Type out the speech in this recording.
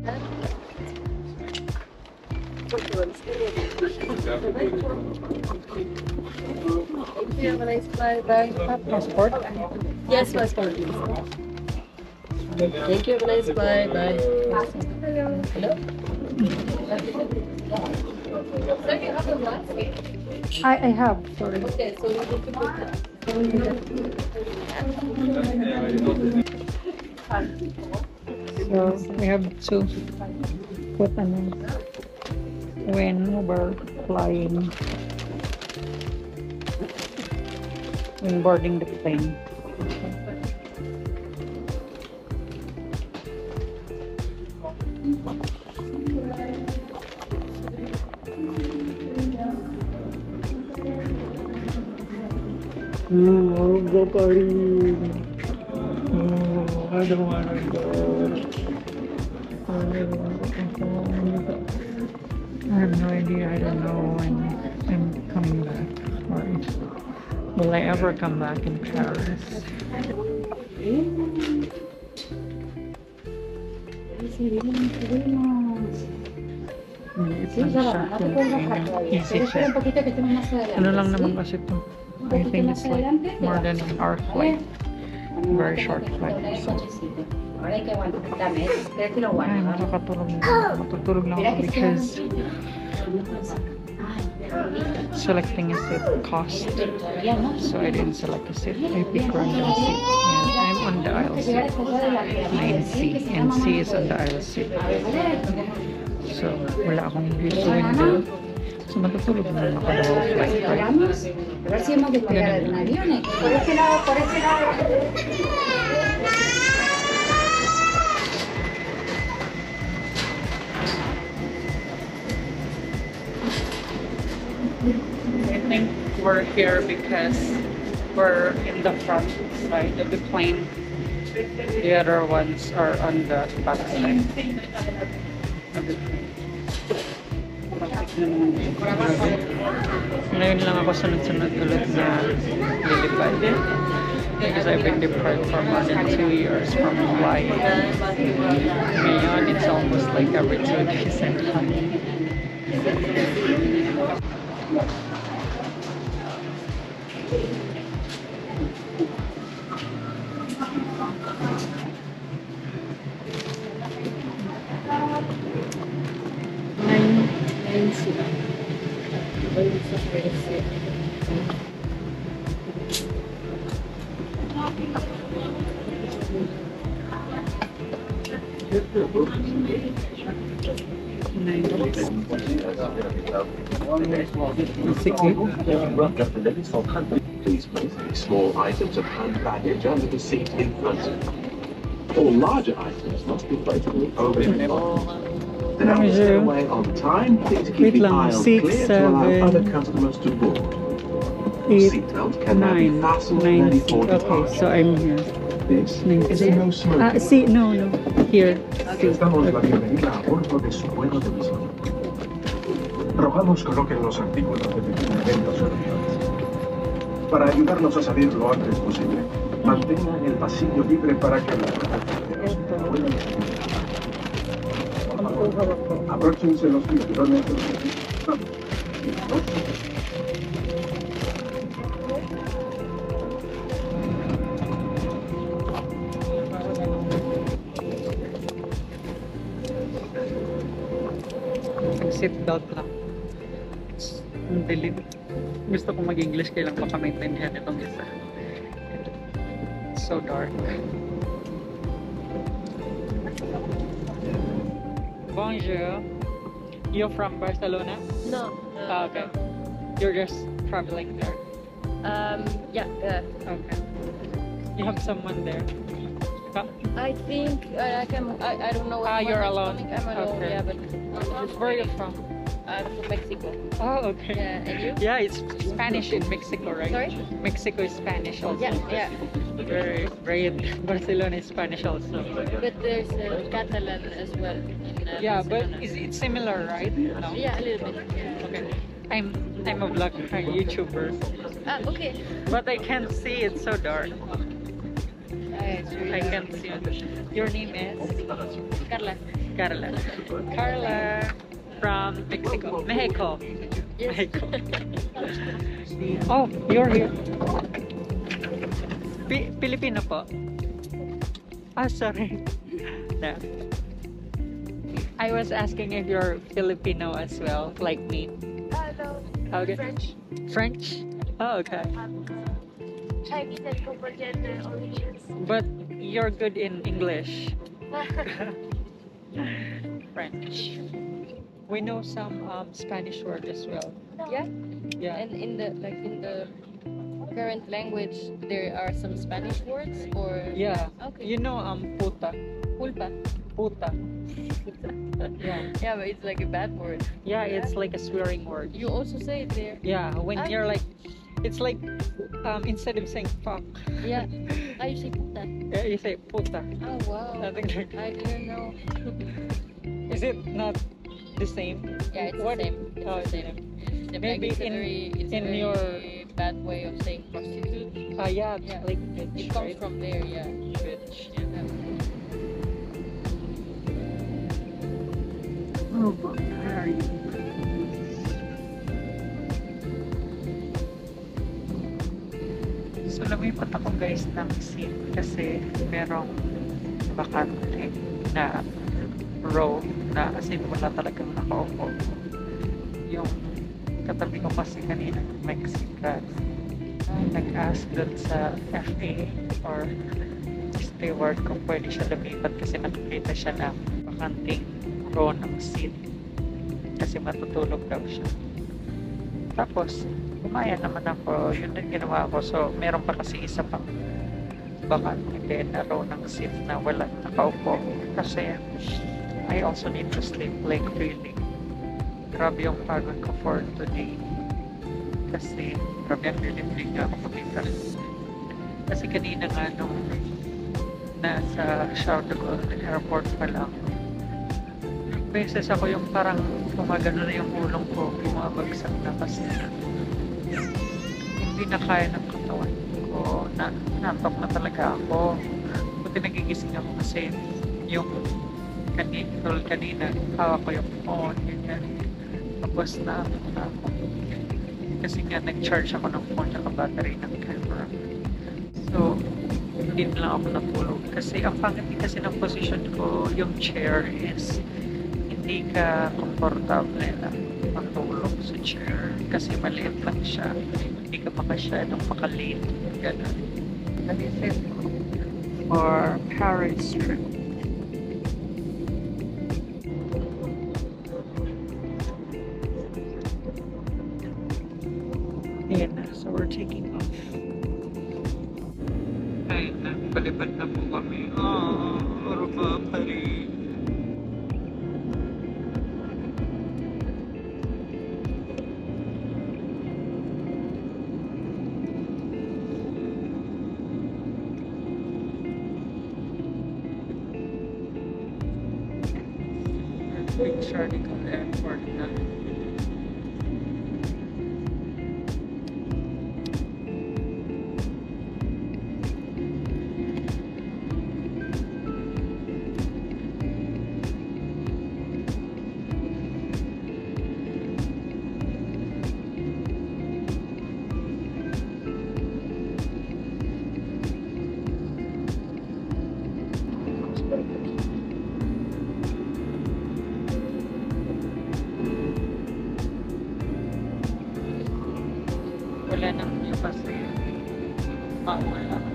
Thank you. Have a nice flight. Bye. Passport? Yes, passport. Thank you. Have a nice flight. Bye. Hello. Hello. Sir, you have a mask? I have, sorry. Okay, so you need to put that. So we have to put when we're flying, when boarding the plane. Oh, go Karin. Oh, I don't want to go. I have no idea. I don't know when I'm coming back. Or will I ever come back in Paris? It's not easy check. Ano lang naman kasi ito. I think it's like more than our flight. Very short flight. So. Ay, makakatulog na. Matutulog lang ako because selecting a seat cost. So I didn't select a seat. I picked random seat. And I'm on the aisle seat. 9C. And C is on the aisle seat. So, wala akong view sa window. So, matutulog na ako the whole flight, right? I think we're here because we're in the front side of the plane. The other ones are on the back side of the plane. Ngayon lang ako sunod-sunod ulit na lilipad because I've been deprived for more than 2 years from flying. Ngayon, it's almost like every 2 days I'm flying. Please place any small items of hand baggage under the seat in front. All larger items must be placed over in front. Now, to stay away on time, please keep the aisle clear to allow other customers to board. Seatbelt can now be fastened ready for departure. Okay, so I'm here. This is a no smoking. See, no, here. Les damos la bienvenida a bordo de su vuelo de visita. Rogamos coloquen los artículos de vestimenta originales. Para ayudarnos a salir lo antes posible, mantengan el pasillo libre para que los pasajeros puedan salir. Apróchense los cinturones de seatbelt lang. Ang dilim. Gusto kong mag-English, kailang baka maintindihan itong isa. It's so dark. Bonjour. You're from Barcelona? No. Okay. You're just traveling there? Yeah. Okay. You have someone there? I think I don't know. You're alone. I'm alone. Okay. Yeah, but Where are you from? I'm from Mexico. Oh, okay. Yeah, and you? Yeah, it's Spanish in Mexico, right? Sorry? Mexico is Spanish also. Yeah. Very great. Barcelona is Spanish also. But there's Catalan as well. Yeah, but Barcelona. is it similar, right? No? Yeah, a little bit. Yeah. Okay. I'm a vlogger, a YouTuber. Okay. But I can't see, it's so dark. It's really I can't see it. Your name is? Carla. Carla. Carla from Mexico. Mexico. Mexico. Oh, you're here. Filipino po. Ah, sorry. No. I was asking if you're Filipino as well, like me. No. Okay. French. French? Oh, okay. Chinese and Cambodian origins. But you're good in English. French. We know some Spanish word as well. Yeah. Yeah. And in the current language, there are some Spanish words or Yeah. Okay. You know puta. Pulpa. Puta. Yeah. Yeah, but it's like a bad word. Yeah, it's like a swearing word. You also say it there. Yeah, when Ah. you're like, it's like instead of saying fuck, Yeah. I you say puta. yeah, you say puta. Oh wow. Something like I didn't know. Is it not the same? Yeah, it's What- the same. It's oh, the same. The Maybe it's a in- very, it's in a very your- bad way of saying prostitute. Yeah, Yeah. like It bitch, comes right? from there, yeah. Bitch. Yeah. Oh, Harry. So, lumipat ako guys ng seat kasi merong bakante na row na kasi wala talagang nakaupo. Yung katabi ko kasi kanina Mexican nag-ask dun sa FA or steward kung pwede siya lumipat kasi nakikita siya na bakanting row ng seat kasi matutulog daw siya. Tapos, umaya naman ako, yun din ginawa ko. So, meron pa kasi isa pang bakante din na row ng seat na wala nakaupo kasi I also need to sleep like really. Grabe yung pagod ko for today kasi grabe ang lilimling nga ako makita. Kasi kanina nga nung nasa Charles de Gaulle airport pa lang, beses ako yung parang gumagano na yung ulong ko, bumabagsak na kasi hindi na kaya ng katawan ko, nantok na talaga ako. Buti nagigising ako kasi yung kanina hawak ko yung phone, ganyan. Tapos na ako. Kasi nga nag-charge ako ng phone at battery ng camera. So, hindi na lang ako natulog. Kasi ang pangit kasi ng position ko, yung chair is hindi ka komportable na matulog sa chair. Kasi maliit lang siya. Hindi ka masyadong makalate. Ganun. That is it for Paris trip. Ayan na. So, we're taking off. Ay, nagpalipad na po kami. Aruba pa rin. Big Charlie Airport na. Wala nang labas eh. Wala.